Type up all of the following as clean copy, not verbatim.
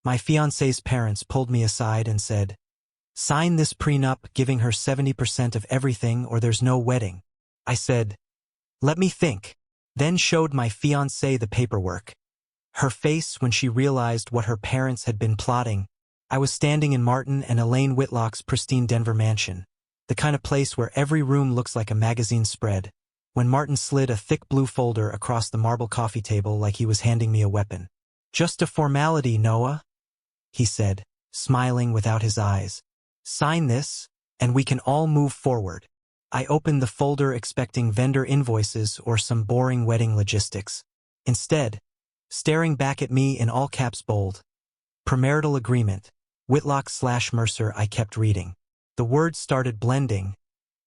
My fiancée's parents pulled me aside and said, "Sign this prenup giving her 70% of everything or there's no wedding." I said, "Let me think." Then showed my fiancée the paperwork. Her face when she realized what her parents had been plotting. I was standing in Martin and Elaine Whitlock's pristine Denver mansion, the kind of place where every room looks like a magazine spread, when Martin slid a thick blue folder across the marble coffee table like he was handing me a weapon. "Just a formality, Noah," he said, smiling without his eyes. "Sign this, and we can all move forward." I opened the folder expecting vendor invoices or some boring wedding logistics. Instead, staring back at me in all caps bold, "Premarital agreement, Whitlock/Mercer." I kept reading. The words started blending,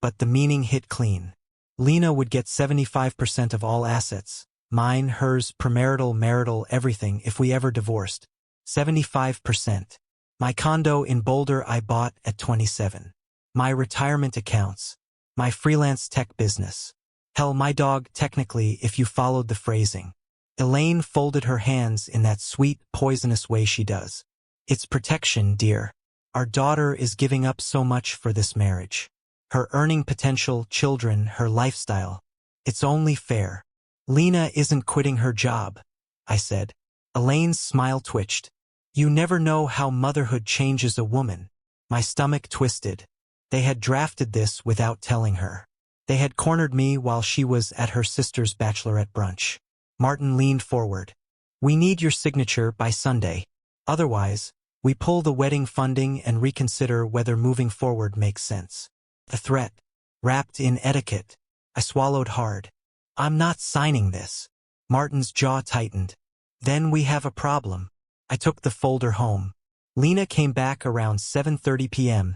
but the meaning hit clean. Lena would get 75% of all assets, mine, hers, premarital, marital, everything if we ever divorced. 75%. My condo in Boulder I bought at 27. My retirement accounts. My freelance tech business. Hell, my dog, technically, if you followed the phrasing. Elaine folded her hands in that sweet, poisonous way she does. "It's protection, dear. Our daughter is giving up so much for this marriage. Her earning potential, children, her lifestyle. It's only fair." "Lena isn't quitting her job," I said. Elaine's smile twitched. "You never know how motherhood changes a woman." My stomach twisted. They had drafted this without telling her. They had cornered me while she was at her sister's bachelorette brunch. Martin leaned forward. "We need your signature by Sunday. Otherwise, we pull the wedding funding and reconsider whether moving forward makes sense." The threat, wrapped in etiquette. I swallowed hard. "I'm not signing this." Martin's jaw tightened. "Then we have a problem." I took the folder home. Lena came back around 7:30 p.m.,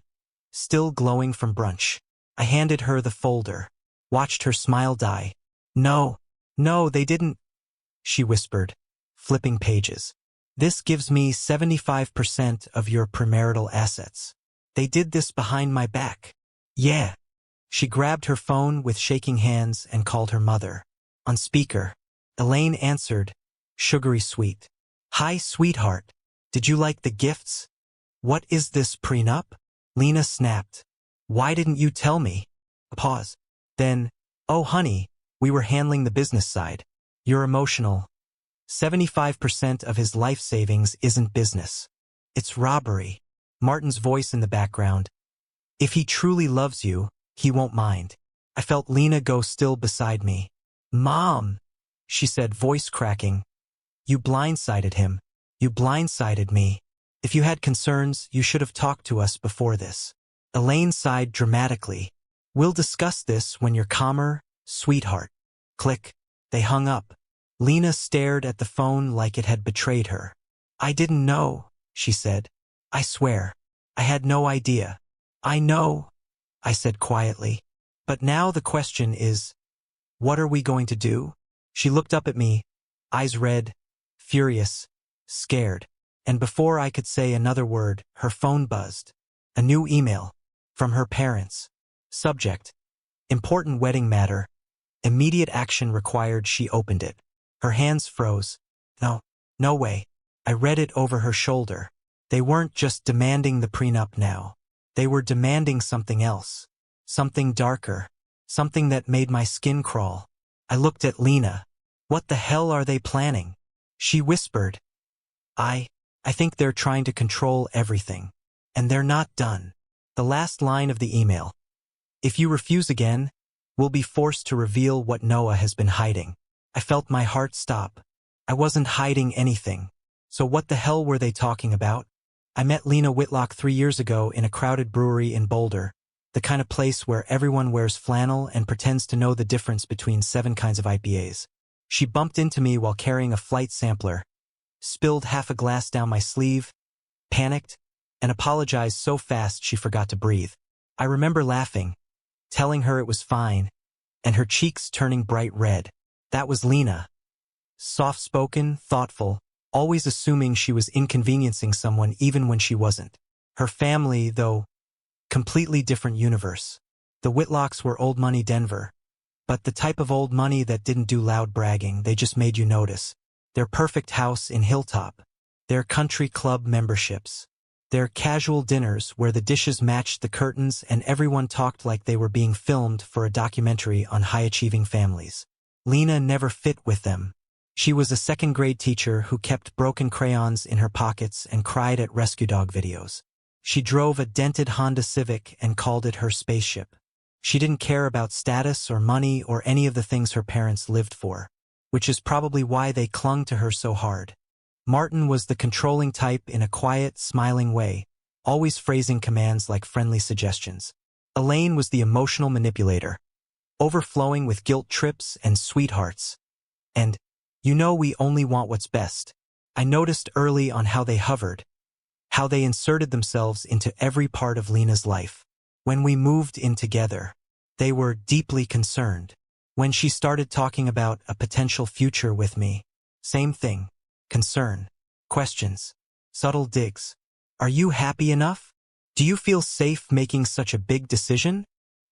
still glowing from brunch. I handed her the folder. Watched her smile die. No, they didn't," she whispered, flipping pages. "This gives me 75% of your premarital assets. They did this behind my back." "Yeah." She grabbed her phone with shaking hands and called her mother. On speaker, Elaine answered, sugary sweet. "Hi, sweetheart. Did you like the gifts?" "What is this prenup?" Lena snapped. "Why didn't you tell me?" A pause. Then, "Oh honey, we were handling the business side. You're emotional. 75% of his life savings isn't business. It's robbery." Martin's voice in the background. "If he truly loves you, he won't mind." I felt Lena go still beside me. "Mom," she said, voice cracking. "You blindsided him. You blindsided me. If you had concerns, you should have talked to us before this." Elaine sighed dramatically. "We'll discuss this when you're calmer, sweetheart." Click. They hung up. Lena stared at the phone like it had betrayed her. "I didn't know," she said. "I swear. I had no idea." "I know," I said quietly. "But now the question is, what are we going to do?" She looked up at me, eyes red, furious, scared. And before I could say another word, her phone buzzed. A new email. From her parents. Subject: important wedding matter. Immediate action required. She opened it. Her hands froze. No way. I read it over her shoulder. They weren't just demanding the prenup now. They were demanding something else. Something darker. Something that made my skin crawl. I looked at Lena. "What the hell are they planning?" She whispered. I think they're trying to control everything. And they're not done." The last line of the email. "If you refuse again, we'll be forced to reveal what Noah has been hiding." I felt my heart stop. I wasn't hiding anything. So what the hell were they talking about? I met Lena Whitlock 3 years ago in a crowded brewery in Boulder, the kind of place where everyone wears flannel and pretends to know the difference between 7 kinds of IPAs. She bumped into me while carrying a flight sampler, spilled half a glass down my sleeve, panicked, and apologized so fast she forgot to breathe. I remember laughing, telling her it was fine, and her cheeks turning bright red. That was Lena. Soft-spoken, thoughtful, always assuming she was inconveniencing someone even when she wasn't. Her family, though, completely different universe. The Whitlocks were old money Denver, but the type of old money that didn't do loud bragging, they just made you notice. Their perfect house in Hilltop, their country club memberships, their casual dinners where the dishes matched the curtains and everyone talked like they were being filmed for a documentary on high-achieving families. Lena never fit with them. She was a second-grade teacher who kept broken crayons in her pockets and cried at rescue dog videos. She drove a dented Honda Civic and called it her spaceship. She didn't care about status or money or any of the things her parents lived for, which is probably why they clung to her so hard. Martin was the controlling type in a quiet, smiling way, always phrasing commands like friendly suggestions. Elaine was the emotional manipulator, overflowing with guilt trips and sweethearts. And, we only want what's best. I noticed early on how they hovered, how they inserted themselves into every part of Lena's life. When we moved in together, they were deeply concerned. When she started talking about a potential future with me, same thing. Concern, questions, subtle digs. Are you happy enough? Do you feel safe making such a big decision?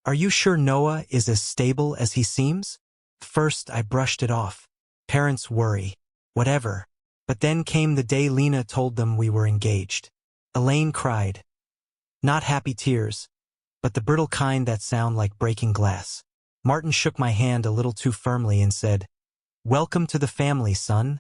Are you sure Noah is as stable as he seems? First, I brushed it off. Parents worry. Whatever. But then came the day Lena told them we were engaged. Elaine cried. Not happy tears, but the brittle kind that sound like breaking glass. Martin shook my hand a little too firmly and said, "Welcome to the family, son."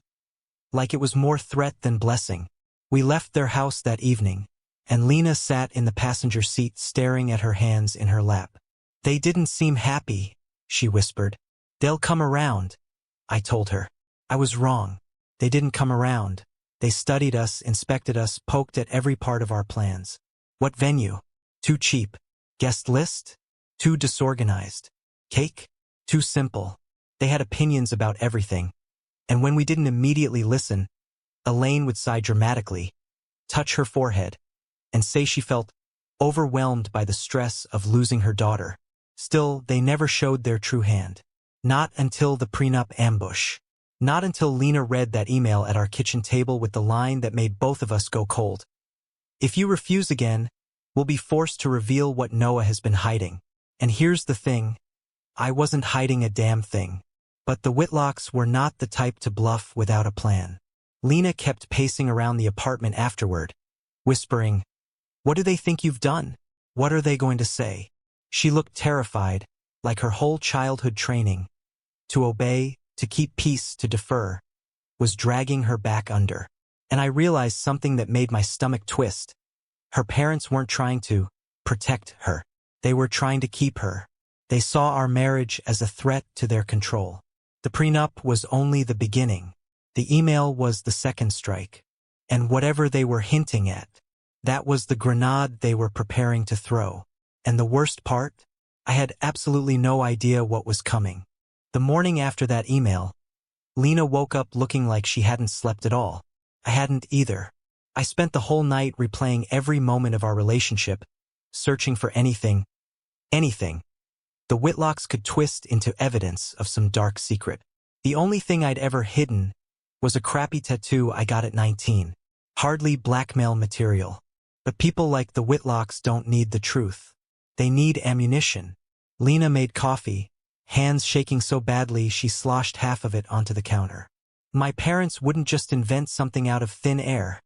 Like it was more threat than blessing. We left their house that evening, and Lena sat in the passenger seat staring at her hands in her lap. "They didn't seem happy," she whispered. "They'll come around," I told her. I was wrong. They didn't come around. They studied us, inspected us, poked at every part of our plans. What venue? Too cheap. Guest list? Too disorganized. Cake? Too simple. They had opinions about everything. And when we didn't immediately listen, Elaine would sigh dramatically, touch her forehead, and say she felt overwhelmed by the stress of losing her daughter. Still, they never showed their true hand. Not until the prenup ambush. Not until Lena read that email at our kitchen table with the line that made both of us go cold. "If you refuse again, we'll be forced to reveal what Noah has been hiding." And here's the thing. I wasn't hiding a damn thing. But the Whitlocks were not the type to bluff without a plan. Lena kept pacing around the apartment afterward, whispering, "What do they think you've done? What are they going to say?" She looked terrified, like her whole childhood training, to obey, to keep peace, to defer, was dragging her back under. And I realized something that made my stomach twist. Her parents weren't trying to protect her. They were trying to keep her. They saw our marriage as a threat to their control. The prenup was only the beginning. The email was the second strike. And whatever they were hinting at, that was the grenade they were preparing to throw. And the worst part? I had absolutely no idea what was coming. The morning after that email, Lena woke up looking like she hadn't slept at all. I hadn't either. I spent the whole night replaying every moment of our relationship, searching for anything. The Whitlocks could twist into evidence of some dark secret. The only thing I'd ever hidden was a crappy tattoo I got at 19. Hardly blackmail material. But people like the Whitlocks don't need the truth. They need ammunition. Lena made coffee, hands shaking so badly she sloshed half of it onto the counter. "My parents wouldn't just invent something out of thin air,"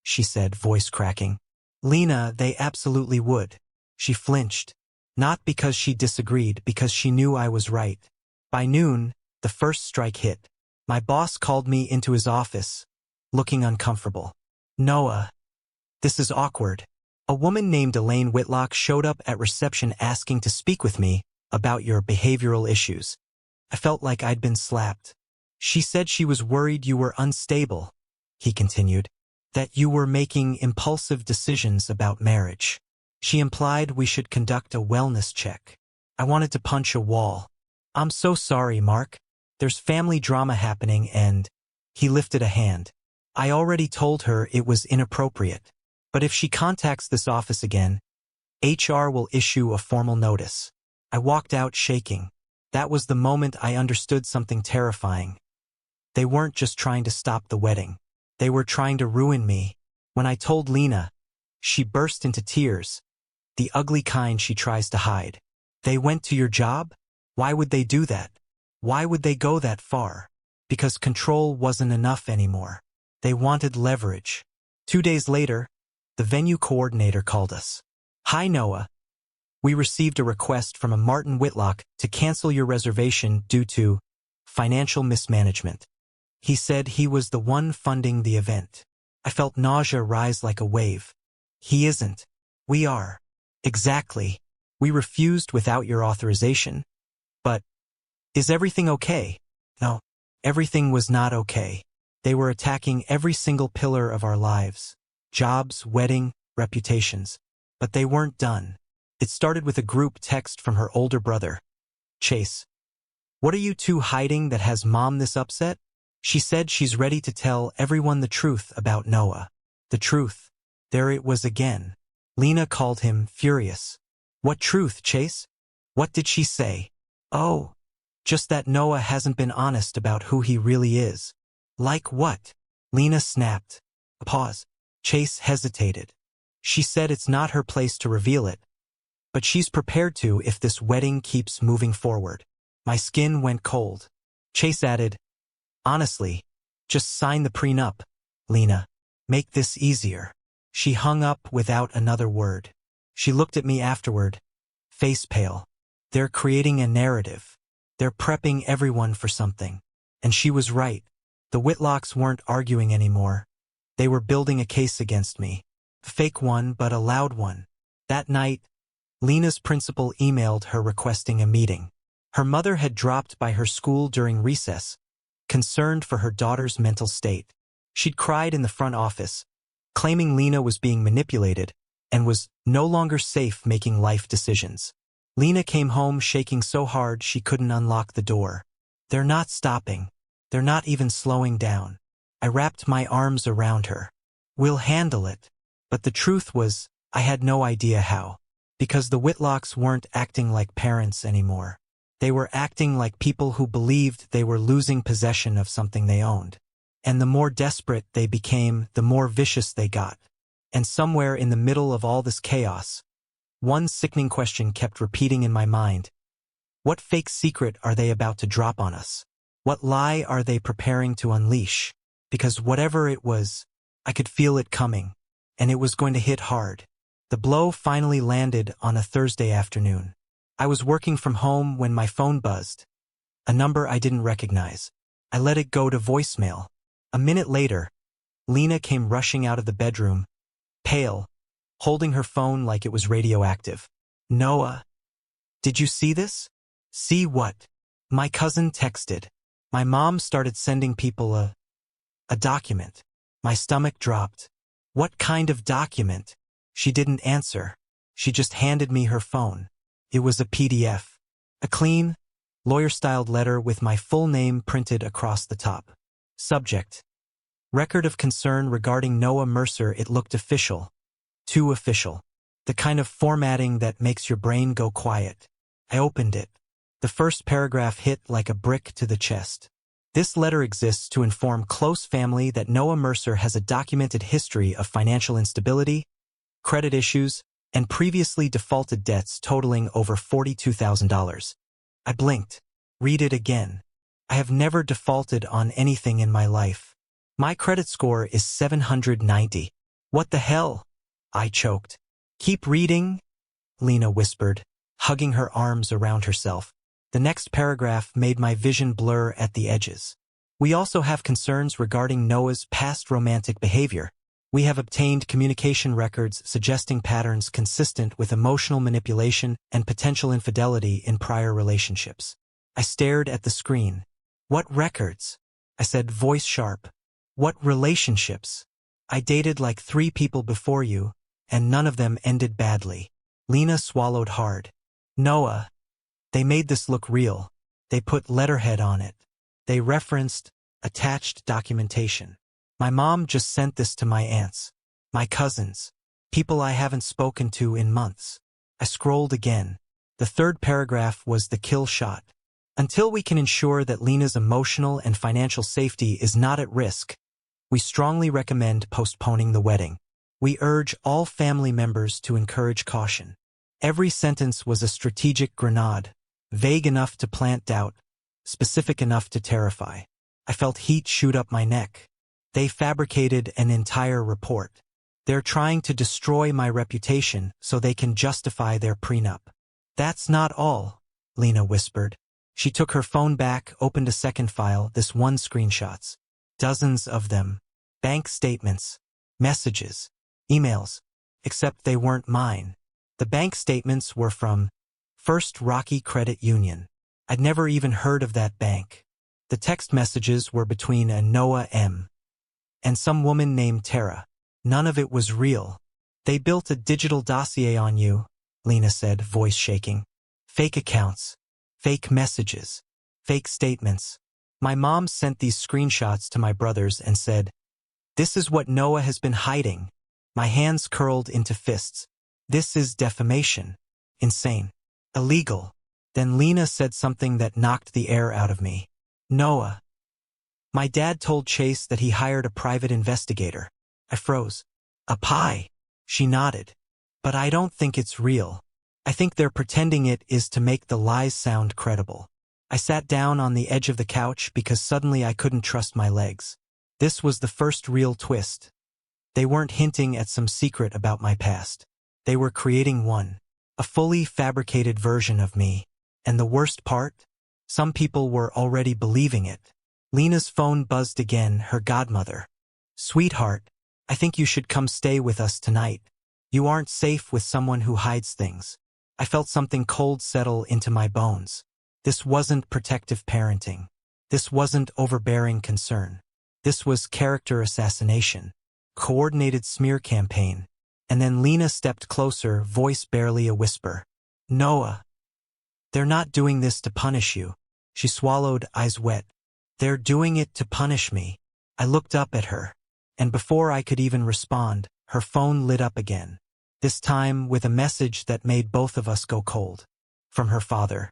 she said, voice cracking. "Lena, they absolutely would." She flinched. Not because she disagreed, because she knew I was right. By noon, the first strike hit. My boss called me into his office, looking uncomfortable. "Noah, this is awkward." A woman named Elaine Whitlock showed up at reception asking to speak with me about your behavioral issues. I felt like I'd been slapped. "She said she was worried you were unstable," he continued, "that you were making impulsive decisions about marriage. She implied we should conduct a wellness check." I wanted to punch a wall. "I'm so sorry, Mark. There's family drama happening and—" He lifted a hand. "I already told her it was inappropriate. But if she contacts this office again, HR will issue a formal notice." I walked out shaking. That was the moment I understood something terrifying. They weren't just trying to stop the wedding. They were trying to ruin me. When I told Lena, she burst into tears. The ugly kind she tries to hide. "They went to your job? Why would they do that? Why would they go that far?" Because control wasn't enough anymore. They wanted leverage. 2 days later, the venue coordinator called us. "Hi, Noah. We received a request from a Martin Whitlock to cancel your reservation due to financial mismanagement." He said he was the one funding the event. I felt nausea rise like a wave. "He isn't. We are." "Exactly. We refused without your authorization." "But is everything okay?" "No, everything was not okay. They were attacking every single pillar of our lives. Jobs, wedding, reputations. But they weren't done. It started with a group text from her older brother, Chase. 'What are you two hiding that has Mom this upset?' She said she's ready to tell everyone the truth about Noah." The truth. There it was again. Lena called him furious. "What truth, Chase? What did she say?" "Oh, just that Noah hasn't been honest about who he really is." "Like what?" Lena snapped. A pause. Chase hesitated. "She said it's not her place to reveal it, but she's prepared to if this wedding keeps moving forward." My skin went cold. Chase added, "Honestly, just sign the prenup, Lena. Make this easier." She hung up without another word. She looked at me afterward, face pale. "They're creating a narrative. They're prepping everyone for something." And she was right. The Whitlocks weren't arguing anymore. They were building a case against me. A fake one, but a loud one. That night, Lena's principal emailed her requesting a meeting. Her mother had dropped by her school during recess, concerned for her daughter's mental state. She'd cried in the front office, claiming Lena was being manipulated and was no longer safe making life decisions. Lena came home shaking so hard she couldn't unlock the door. "They're not stopping. They're not even slowing down." I wrapped my arms around her. "We'll handle it." But the truth was, I had no idea how. Because the Whitlocks weren't acting like parents anymore. They were acting like people who believed they were losing possession of something they owned. And the more desperate they became, the more vicious they got. And somewhere in the middle of all this chaos, one sickening question kept repeating in my mind. What fake secret are they about to drop on us? What lie are they preparing to unleash? Because whatever it was, I could feel it coming, and it was going to hit hard. The blow finally landed on a Thursday afternoon. I was working from home when my phone buzzed. A number I didn't recognize. I let it go to voicemail. A minute later, Lena came rushing out of the bedroom, pale, holding her phone like it was radioactive. "Noah, did you see this?" "See what?" "My cousin texted. My mom started sending people a document." My stomach dropped. "What kind of document?" She didn't answer. She just handed me her phone. It was a PDF. A clean, lawyer-styled letter with my full name printed across the top. Subject: Record of concern regarding Noah Mercer. It looked official. Too official. The kind of formatting that makes your brain go quiet. I opened it. The first paragraph hit like a brick to the chest. "This letter exists to inform close family that Noah Mercer has a documented history of financial instability, credit issues, and previously defaulted debts totaling over $42,000. I blinked. Read it again. I have never defaulted on anything in my life. My credit score is 790. What the hell? I choked. Keep reading, Lena whispered, hugging her arms around herself. The next paragraph made my vision blur at the edges. We also have concerns regarding Noah's past romantic behavior. We have obtained communication records suggesting patterns consistent with emotional manipulation and potential infidelity in prior relationships. I stared at the screen. What records? I said, voice sharp. What relationships? I dated like 3 people before you, and none of them ended badly. Lena swallowed hard. Noah. They made this look real. They put letterhead on it. They referenced attached documentation. My mom just sent this to my aunts, my cousins, people I haven't spoken to in months. I scrolled again. The third paragraph was the kill shot. Until we can ensure that Lena's emotional and financial safety is not at risk, we strongly recommend postponing the wedding. We urge all family members to encourage caution. Every sentence was a strategic grenade, vague enough to plant doubt, specific enough to terrify. I felt heat shoot up my neck. They fabricated an entire report. They're trying to destroy my reputation so they can justify their prenup. That's not all, Lena whispered. She took her phone back, opened a second file, this one screenshots. Dozens of them. Bank statements, messages, emails. Except they weren't mine. The bank statements were from First Rocky Credit Union. I'd never even heard of that bank. The text messages were between a Noah M. and some woman named Tara. None of it was real. They built a digital dossier on you, Lena said, voice shaking. Fake accounts, fake messages, fake statements. My mom sent these screenshots to my brothers and said, "This is what Noah has been hiding." My hands curled into fists. This is defamation. Insane. Illegal. Then Lena said something that knocked the air out of me. Noah. My dad told Chase that he hired a private investigator. I froze. A pie. She nodded. But I don't think it's real. I think they're pretending it is to make the lies sound credible. I sat down on the edge of the couch because suddenly I couldn't trust my legs. This was the first real twist. They weren't hinting at some secret about my past. They were creating one. A fully fabricated version of me. And the worst part? Some people were already believing it. Lena's phone buzzed again, her godmother. Sweetheart, I think you should come stay with us tonight. You aren't safe with someone who hides things. I felt something cold settle into my bones. This wasn't protective parenting. This wasn't overbearing concern. This was character assassination. Coordinated smear campaign. And then Lena stepped closer, voice barely a whisper. Noah. They're not doing this to punish you. She swallowed, eyes wet. They're doing it to punish me. I looked up at her. And before I could even respond, her phone lit up again. This time with a message that made both of us go cold. From her father.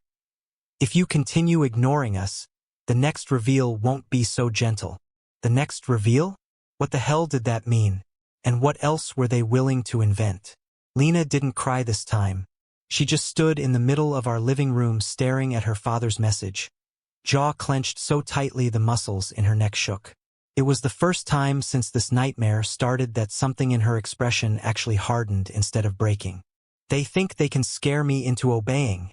If you continue ignoring us, the next reveal won't be so gentle. The next reveal? What the hell did that mean? And what else were they willing to invent? Lena didn't cry this time. She just stood in the middle of our living room staring at her father's message. Jaw clenched so tightly the muscles in her neck shook. It was the first time since this nightmare started that something in her expression actually hardened instead of breaking. They think they can scare me into obeying,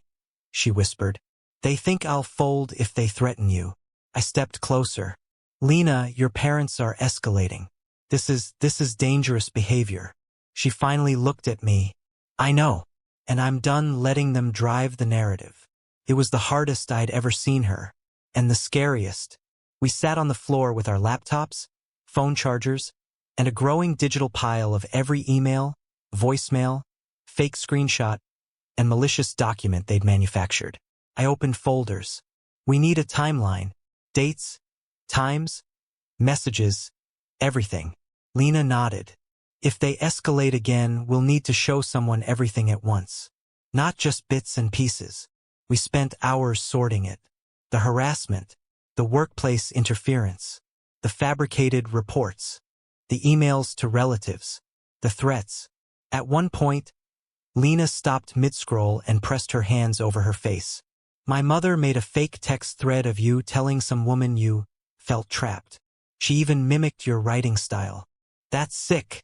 she whispered. They think I'll fold if they threaten you. I stepped closer. Lena, your parents are escalating. This is dangerous behavior. She finally looked at me. I know. And I'm done letting them drive the narrative. It was the hardest I'd ever seen her. And the scariest. We sat on the floor with our laptops, phone chargers, and a growing digital pile of every email, voicemail, fake screenshot, and malicious document they'd manufactured. I opened folders. We need a timeline. Dates, times, messages, everything. Lena nodded. If they escalate again, we'll need to show someone everything at once. Not just bits and pieces. We spent hours sorting it. The harassment, the workplace interference, the fabricated reports, the emails to relatives, the threats. At one point, Lena stopped mid-scroll and pressed her hands over her face. My mother made a fake text thread of you telling some woman you felt trapped. She even mimicked your writing style. That's sick,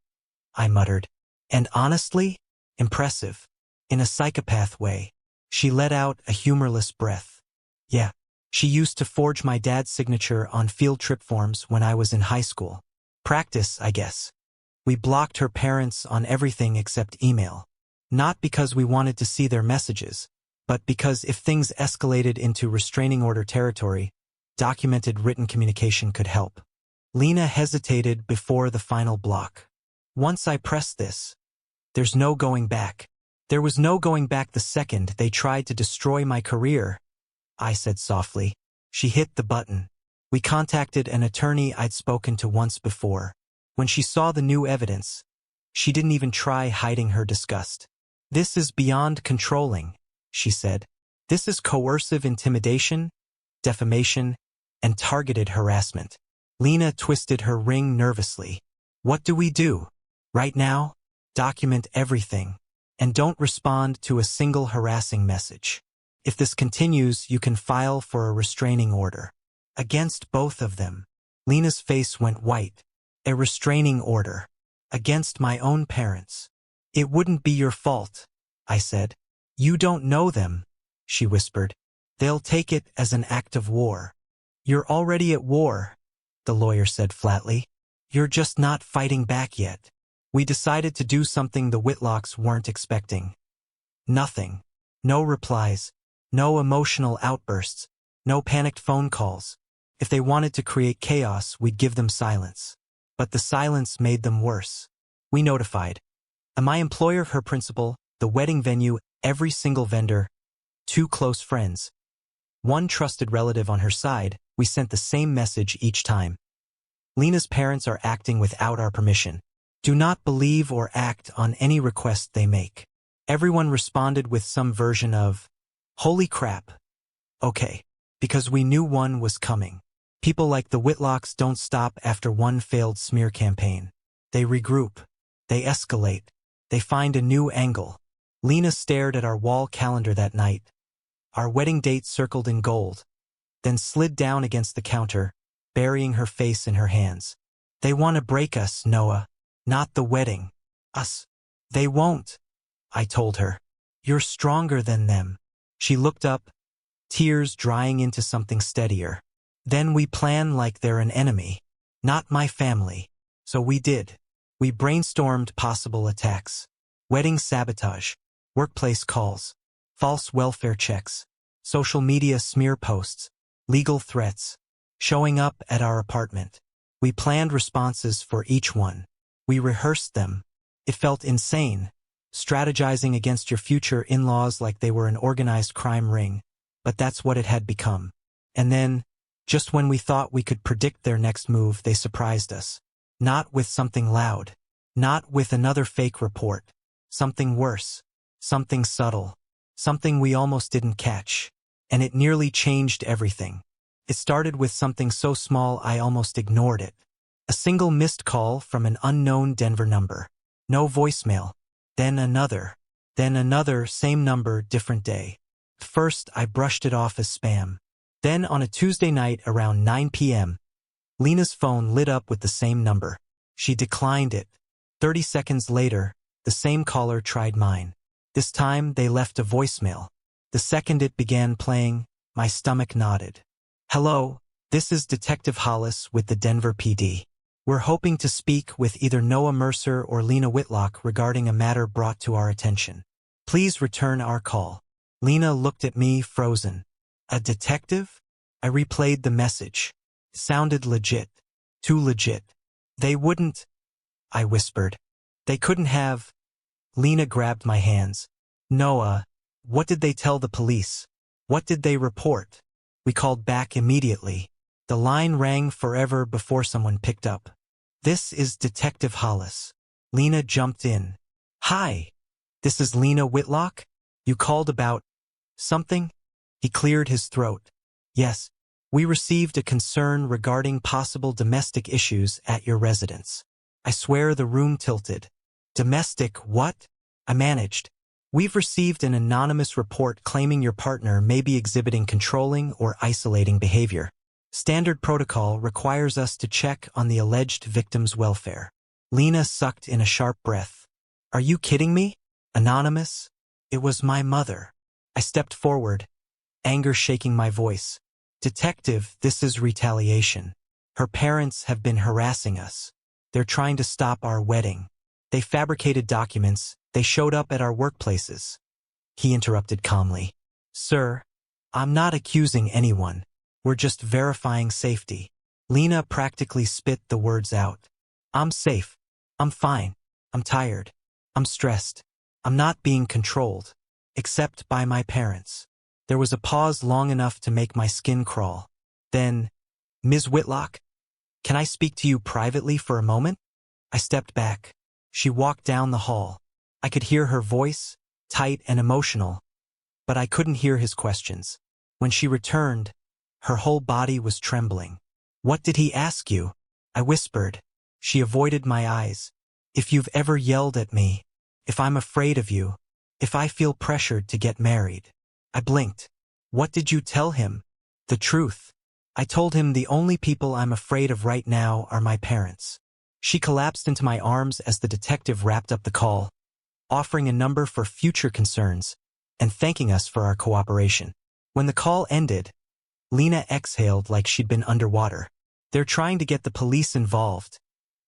I muttered. And honestly, impressive. In a psychopath way. She let out a humorless breath. Yeah. She used to forge my dad's signature on field trip forms when I was in high school. Practice, I guess. We blocked her parents on everything except email. Not because we wanted to see their messages, but because if things escalated into restraining order territory, documented written communication could help. Lena hesitated before the final block. Once I pressed this, there's no going back. There was no going back the second they tried to destroy my career, I said softly. She hit the button. We contacted an attorney I'd spoken to once before. When she saw the new evidence, she didn't even try hiding her disgust. This is beyond controlling, she said. This is coercive intimidation, defamation, and targeted harassment. Lena twisted her ring nervously. What do we do? Right now? Document everything. And don't respond to a single harassing message. If this continues, you can file for a restraining order. Against both of them. Lena's face went white. A restraining order. Against my own parents. It wouldn't be your fault, I said. You don't know them, she whispered. They'll take it as an act of war. You're already at war, the lawyer said flatly. You're just not fighting back yet. We decided to do something the Whitlocks weren't expecting. Nothing. No replies. No emotional outbursts. No panicked phone calls. If they wanted to create chaos, we'd give them silence. But the silence made them worse. We notified. My employer, her principal, the wedding venue, every single vendor, 2 close friends. 1 trusted relative on her side. We sent the same message each time. Lena's parents are acting without our permission. Do not believe or act on any request they make. Everyone responded with some version of, holy crap. Okay. Because we knew one was coming. People like the Whitlocks don't stop after one failed smear campaign. They regroup. They escalate. They find a new angle. Lena stared at our wall calendar that night. Our wedding date circled in gold. Then slid down against the counter, burying her face in her hands. They want to break us, Noah. Not the wedding. Us. They won't. I told her. You're stronger than them. She looked up, tears drying into something steadier. Then we plan like they're an enemy. Not my family. So we did. We brainstormed possible attacks. Wedding sabotage. Workplace calls. False welfare checks. Social media smear posts. Legal threats. Showing up at our apartment. We planned responses for each one. We rehearsed them. It felt insane. Strategizing against your future in-laws like they were an organized crime ring. But that's what it had become. And then, just when we thought we could predict their next move, they surprised us. Not with something loud. Not with another fake report. Something worse. Something subtle. Something we almost didn't catch. And it nearly changed everything. It started with something so small I almost ignored it. A single missed call from an unknown Denver number. No voicemail. Then another. Then another, same number, different day. First, I brushed it off as spam. Then on a Tuesday night around 9 p.m., Lena's phone lit up with the same number. She declined it. 30 seconds later, the same caller tried mine. This time, they left a voicemail. The second it began playing, my stomach nodded. Hello, this is Detective Hollis with the Denver PD. We're hoping to speak with either Noah Mercer or Lena Whitlock regarding a matter brought to our attention. Please return our call. Lena looked at me, frozen. A detective? I replayed the message. Sounded legit. Too legit. They wouldn't, I whispered. They couldn't have. Lena grabbed my hands. Noah, what did they tell the police? What did they report? We called back immediately. The line rang forever before someone picked up. This is Detective Hollis. Lena jumped in. Hi. This is Lena Whitlock? You called about something? He cleared his throat. Yes. We received a concern regarding possible domestic issues at your residence. I swear the room tilted. Domestic what? I managed. We've received an anonymous report claiming your partner may be exhibiting controlling or isolating behavior. Standard protocol requires us to check on the alleged victim's welfare. Lena sucked in a sharp breath. Are you kidding me? Anonymous? It was my mother. I stepped forward, anger shaking my voice. Detective, this is retaliation. Her parents have been harassing us. They're trying to stop our wedding. They fabricated documents. They showed up at our workplaces. He interrupted calmly. Sir, I'm not accusing anyone. We're just verifying safety. Lena practically spit the words out. I'm safe. I'm fine. I'm tired. I'm stressed. I'm not being controlled. Except by my parents. There was a pause long enough to make my skin crawl. Then, Ms. Whitlock, can I speak to you privately for a moment? I stepped back. She walked down the hall. I could hear her voice, tight and emotional, but I couldn't hear his questions. When she returned, her whole body was trembling. What did he ask you? I whispered. She avoided my eyes. If you've ever yelled at me, if I'm afraid of you, if I feel pressured to get married. I blinked. What did you tell him? The truth. I told him the only people I'm afraid of right now are my parents. She collapsed into my arms as the detective wrapped up the call, offering a number for future concerns and thanking us for our cooperation. When the call ended, Lena exhaled like she'd been underwater. "They're trying to get the police involved,"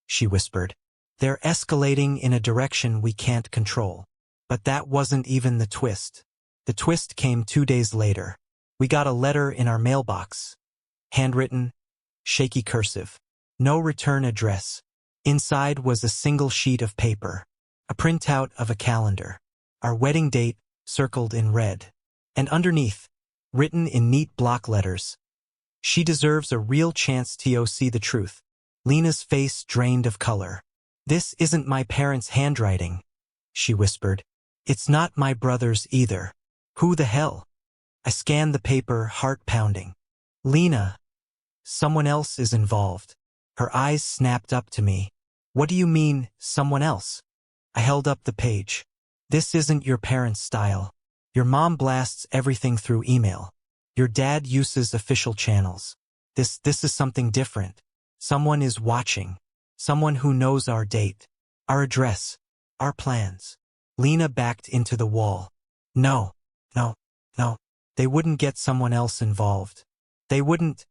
she whispered. "They're escalating in a direction we can't control." But that wasn't even the twist. The twist came 2 days later. We got a letter in our mailbox. Handwritten, shaky cursive. No return address. Inside was a single sheet of paper. A printout of a calendar. Our wedding date circled in red. And underneath, written in neat block letters, "She deserves a real chance to see the truth." Lena's face drained of color. "This isn't my parents' handwriting," she whispered. "It's not my brother's either. Who the hell?" I scanned the paper, heart pounding. "Lena, someone else is involved." Her eyes snapped up to me. "What do you mean, someone else?" I held up the page. "This isn't your parents' style. Your mom blasts everything through email. Your dad uses official channels. This is something different. Someone is watching. Someone who knows our date, our address, our plans." Lena backed into the wall. No. They wouldn't get someone else involved. They wouldn't."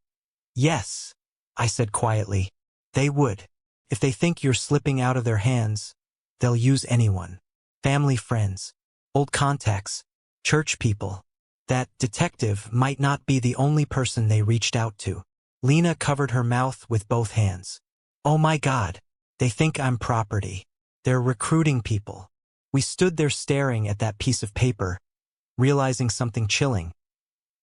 "Yes," I said quietly. "They would. If they think you're slipping out of their hands, they'll use anyone. Family, friends, old contacts, church people. That detective might not be the only person they reached out to." Lena covered her mouth with both hands. "Oh my God. They think I'm property. They're recruiting people." We stood there staring at that piece of paper, realizing something chilling.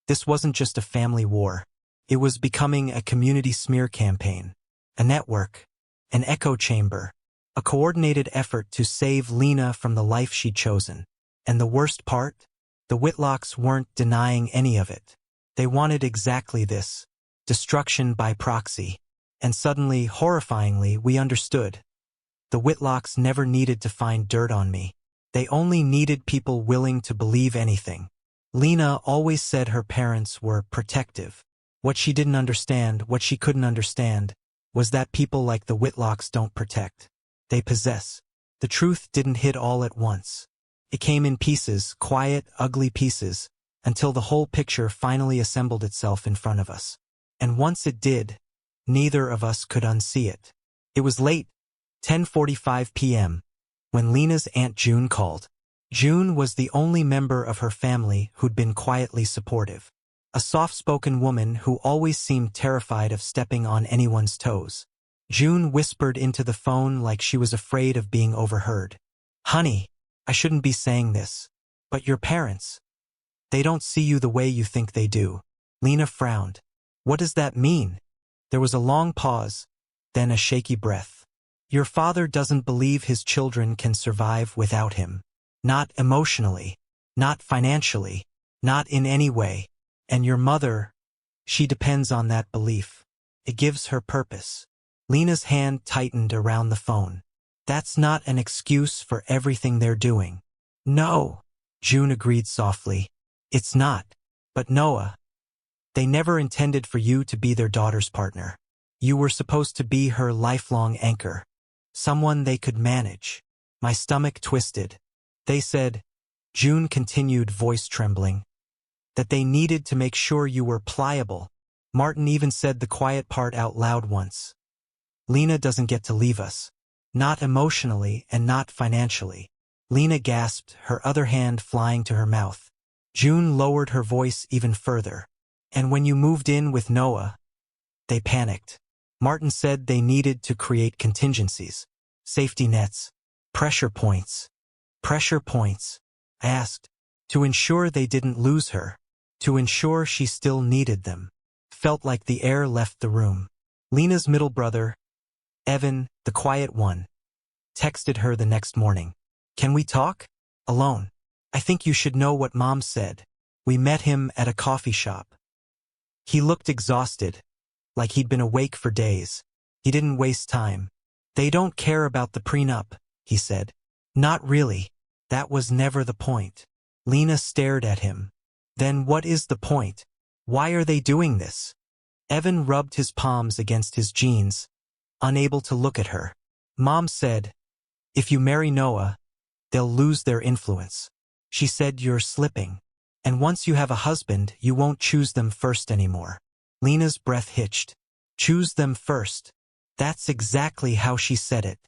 This wasn't just a family war. It was becoming a community smear campaign, a network, an echo chamber, a coordinated effort to save Lena from the life she'd chosen. And the worst part? The Whitlocks weren't denying any of it. They wanted exactly this, destruction by proxy. And suddenly, horrifyingly, we understood. The Whitlocks never needed to find dirt on me. They only needed people willing to believe anything. Lena always said her parents were protective. What she didn't understand, what she couldn't understand, was that people like the Whitlocks don't protect. They possess. The truth didn't hit all at once. It came in pieces, quiet, ugly pieces, until the whole picture finally assembled itself in front of us. And once it did, neither of us could unsee it. It was late, 10:45 p.m., when Lena's Aunt June called. June was the only member of her family who'd been quietly supportive. A soft-spoken woman who always seemed terrified of stepping on anyone's toes. June whispered into the phone like she was afraid of being overheard. "Honey, I shouldn't be saying this, but your parents, they don't see you the way you think they do." Lena frowned. "What does that mean?" There was a long pause, then a shaky breath. "Your father doesn't believe his children can survive without him. Not emotionally, not financially, not in any way. And your mother, she depends on that belief. It gives her purpose." Lena's hand tightened around the phone. "That's not an excuse for everything they're doing." "No," June agreed softly. "It's not. But Noah, they never intended for you to be their daughter's partner. You were supposed to be her lifelong anchor. Someone they could manage." My stomach twisted. "They said," June continued, voice trembling, "that they needed to make sure you were pliable. Martin even said the quiet part out loud once. Lena doesn't get to leave us. Not emotionally and not financially." Lena gasped, her other hand flying to her mouth. June lowered her voice even further. "And when you moved in with Noah, they panicked. Martin said they needed to create contingencies, safety nets, pressure points." "Pressure points?" I asked. "To ensure they didn't lose her. To ensure she still needed them." Felt like the air left the room. Lena's middle brother, Evan, the quiet one, texted her the next morning. "Can we talk? Alone. I think you should know what Mom said. We met him at a coffee shop." He looked exhausted, like he'd been awake for days. He didn't waste time. "They don't care about the prenup," he said. "Not really. That was never the point." Lena stared at him. "Then what is the point? Why are they doing this?" Evan rubbed his palms against his jeans, unable to look at her. Mom said, if you marry Noah, they'll lose their influence. She said you're slipping. And once you have a husband, you won't choose them first anymore. Lena's breath hitched. Choose them first. That's exactly how she said it.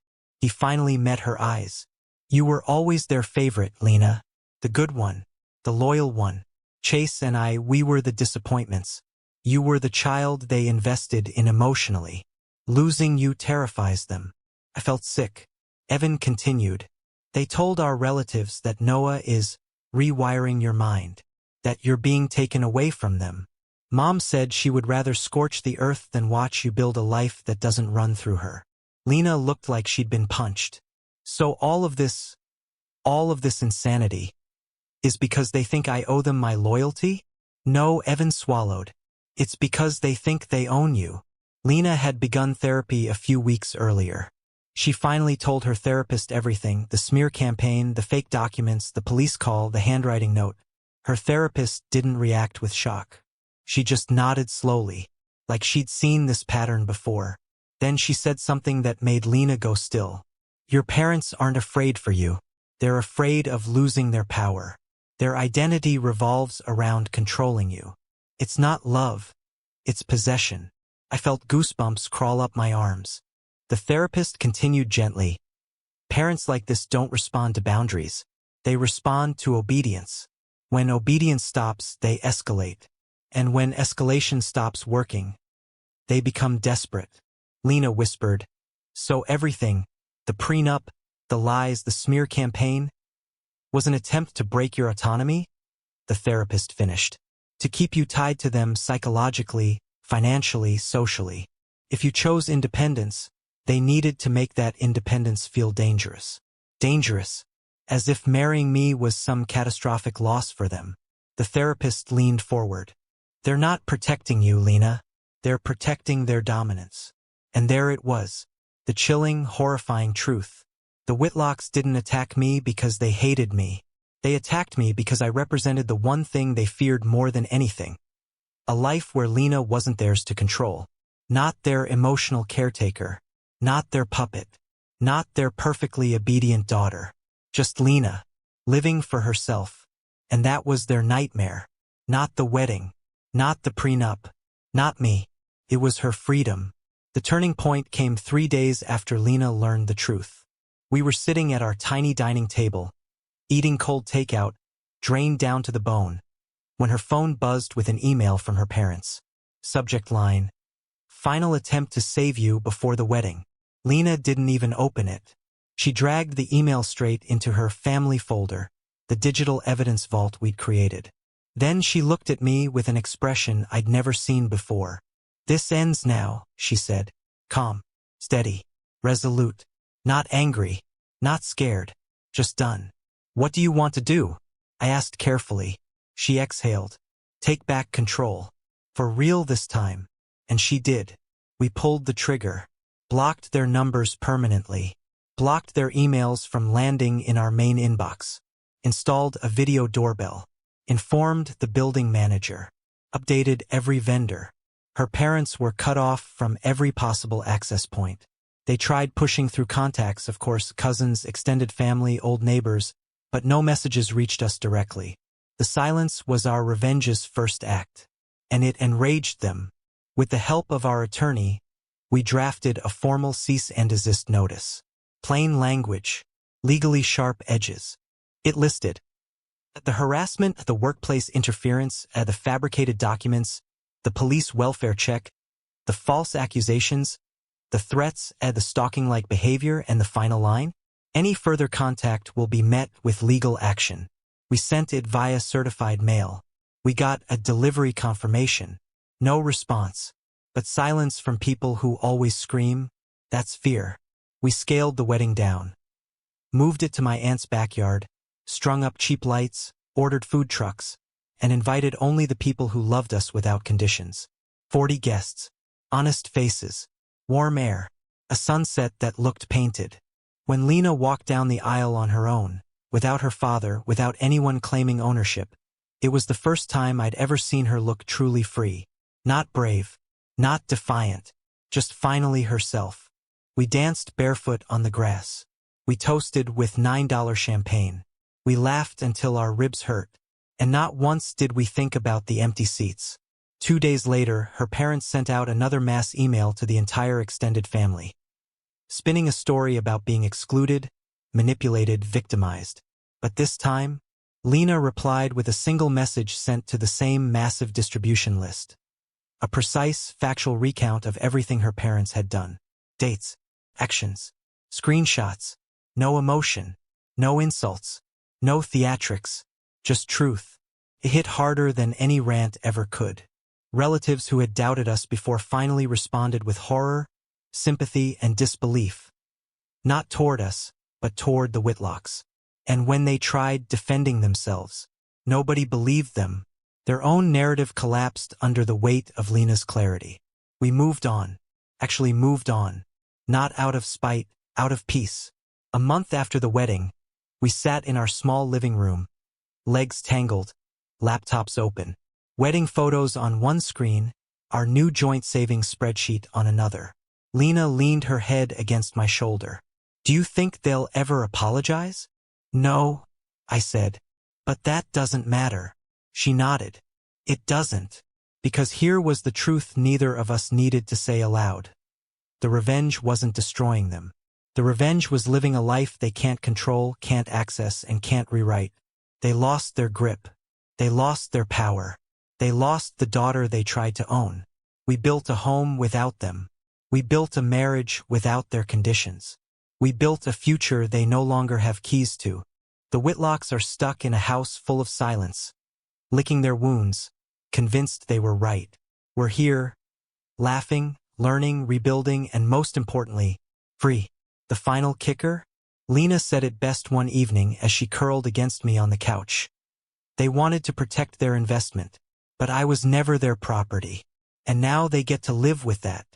He finally met her eyes. You were always their favorite, Lena. The good one. The loyal one. Chase and I, we were the disappointments. You were the child they invested in emotionally. Losing you terrifies them. I felt sick. Evan continued. They told our relatives that Noah is rewiring your mind, that you're being taken away from them. Mom said she would rather scorch the earth than watch you build a life that doesn't run through her. Lena looked like she'd been punched. So all of this insanity is because they think I owe them my loyalty? No, Evan swallowed. It's because they think they own you. Lena had begun therapy a few weeks earlier. She finally told her therapist everything, the smear campaign, the fake documents, the police call, the handwriting note. Her therapist didn't react with shock. She just nodded slowly, like she'd seen this pattern before. Then she said something that made Lena go still. Your parents aren't afraid for you. They're afraid of losing their power. Their identity revolves around controlling you. It's not love. It's possession. I felt goosebumps crawl up my arms. The therapist continued gently. Parents like this don't respond to boundaries. They respond to obedience. When obedience stops, they escalate. And when escalation stops working, they become desperate. Lena whispered. So everything, the prenup, the lies, the smear campaign, was an attempt to break your autonomy? The therapist finished. To keep you tied to them psychologically, financially, socially. If you chose independence, they needed to make that independence feel dangerous. Dangerous. As if marrying me was some catastrophic loss for them. The therapist leaned forward. They're not protecting you, Lena. They're protecting their dominance. And there it was. The chilling, horrifying truth. The Whitlocks didn't attack me because they hated me. They attacked me because I represented the one thing they feared more than anything. A life where Lena wasn't theirs to control. Not their emotional caretaker. Not their puppet. Not their perfectly obedient daughter. Just Lena. Living for herself. And that was their nightmare. Not the wedding. Not the prenup. Not me. It was her freedom. The turning point came 3 days after Lena learned the truth. We were sitting at our tiny dining table, eating cold takeout, drained down to the bone, when her phone buzzed with an email from her parents. Subject line. Final attempt to save you before the wedding. Lena didn't even open it. She dragged the email straight into her family folder, the digital evidence vault we'd created. Then she looked at me with an expression I'd never seen before. This ends now, she said. Calm, steady, resolute, not angry, not scared, just done. What do you want to do? I asked carefully. She exhaled. Take back control. For real this time. And she did. We pulled the trigger. Blocked their numbers permanently. Blocked their emails from landing in our main inbox. Installed a video doorbell. Informed the building manager. Updated every vendor. Her parents were cut off from every possible access point. They tried pushing through contacts, of course, cousins, extended family, old neighbors, but no messages reached us directly. The silence was our revenge's first act. And it enraged them. With the help of our attorney, we drafted a formal cease and desist notice. Plain language, legally sharp edges. It listed the harassment, the workplace interference, the fabricated documents, the police welfare check, the false accusations, the threats, the stalking-like behavior, and the final line. Any further contact will be met with legal action. We sent it via certified mail. We got a delivery confirmation. No response. But silence from people who always scream, that's fear. We scaled the wedding down. Moved it to my aunt's backyard, strung up cheap lights, ordered food trucks, and invited only the people who loved us without conditions. 40 guests. Honest faces. Warm air. A sunset that looked painted. When Lena walked down the aisle on her own, without her father, without anyone claiming ownership, it was the first time I'd ever seen her look truly free. Not brave. Not defiant. Just finally herself. We danced barefoot on the grass. We toasted with $9 champagne. We laughed until our ribs hurt. And not once did we think about the empty seats. 2 days later, her parents sent out another mass email to the entire extended family, spinning a story about being excluded, manipulated, victimized. But this time, Lena replied with a single message sent to the same massive distribution list. A precise, factual recount of everything her parents had done. Dates, actions, screenshots, no emotion, no insults, no theatrics, just truth. It hit harder than any rant ever could. Relatives who had doubted us before finally responded with horror, sympathy, and disbelief. Not toward us, but toward the Whitlocks. And when they tried defending themselves, nobody believed them. Their own narrative collapsed under the weight of Lena's clarity. We moved on. Actually moved on. Not out of spite, out of peace. A month after the wedding, we sat in our small living room, legs tangled, laptops open, wedding photos on one screen, our new joint savings spreadsheet on another. Lena leaned her head against my shoulder. Do you think they'll ever apologize? No, I said. But that doesn't matter. She nodded. It doesn't. Because here was the truth neither of us needed to say aloud. The revenge wasn't destroying them. The revenge was living a life they can't control, can't access, and can't rewrite. They lost their grip. They lost their power. They lost the daughter they tried to own. We built a home without them. We built a marriage without their conditions. We built a future they no longer have keys to. The Whitlocks are stuck in a house full of silence, licking their wounds, convinced they were right. We're here, laughing, learning, rebuilding, and most importantly, free. The final kicker? Lena said it best one evening as she curled against me on the couch. They wanted to protect their investment, but I was never their property. And now they get to live with that.